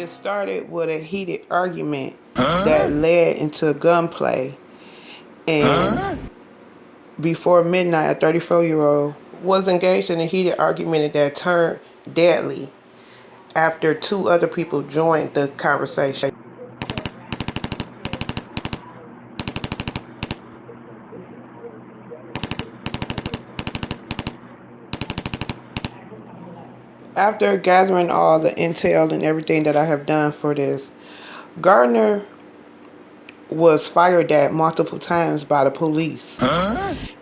It started with a heated argument that led into gunplay, and before midnight, a 34-year-old was engaged in a heated argument that turned deadly after two other people joined the conversation. After gathering all the intel and everything that I have done for this, Gardner was fired at multiple times by the police.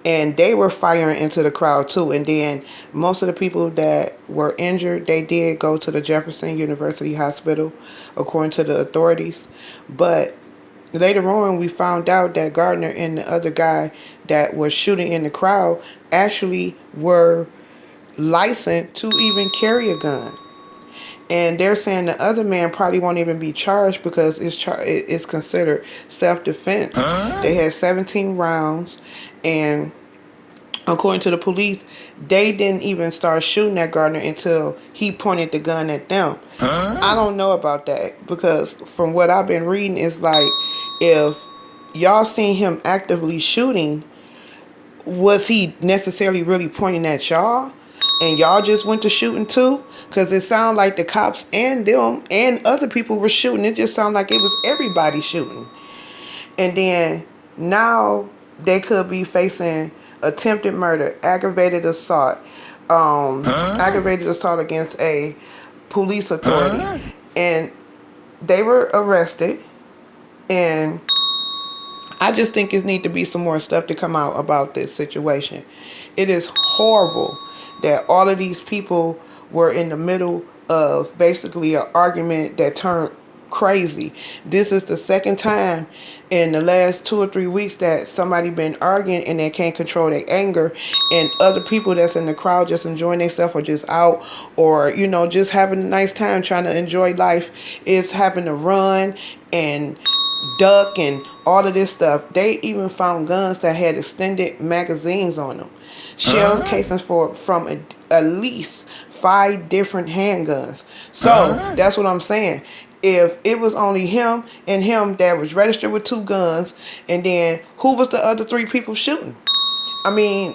And they were firing into the crowd too. And then most of the people that were injured, they did go to the Jefferson University Hospital, according to the authorities. But later on, we found out that Gardner and the other guy that was shooting in the crowd actually were licensed to even carry a gun. And they're saying the other man probably won't even be charged because it's considered self-defense. They had 17 rounds, and according to the police, they didn't even start shooting at Gardner until he pointed the gun at them. I don't know about that, because from what I've been reading, it's like, if y'all seen him actively shooting, was he necessarily really pointing at y'all? And y'all just went to shooting too? Because it sounded like the cops and them and other people were shooting. It just sounded like it was everybody shooting. And then now they could be facing attempted murder, aggravated assault against a police authority. And they were arrested. And I just think it needs to be some more stuff to come out about this situation. It is horrible that all of these people were in the middle of basically an argument that turned crazy. This is the second time in the last 2 or 3 weeks that somebody been arguing and they can't control their anger, and other people that's in the crowd just enjoying themselves or just out, or just having a nice time trying to enjoy life, is having to run and duck and all of this stuff. They even found guns that had extended magazines on them, shell casings from at least 5 different handguns. So that's what I'm saying. If it was only him and him that was registered with 2 guns, and then who was the other 3 people shooting? I mean,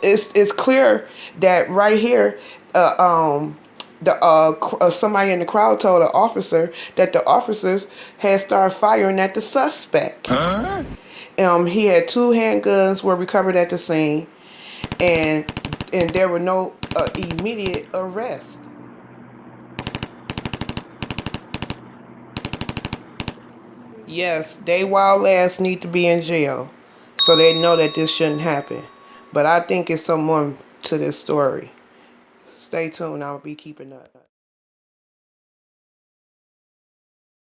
it's clear that right here, somebody in the crowd told an officer that the officers had started firing at the suspect. He had 2 handguns were recovered at the scene, and there were no immediate arrest. Yes, they wild ass need to be in jail, so they know that this shouldn't happen. But I think it's some more to this story. Stay tuned. I'll be keeping up.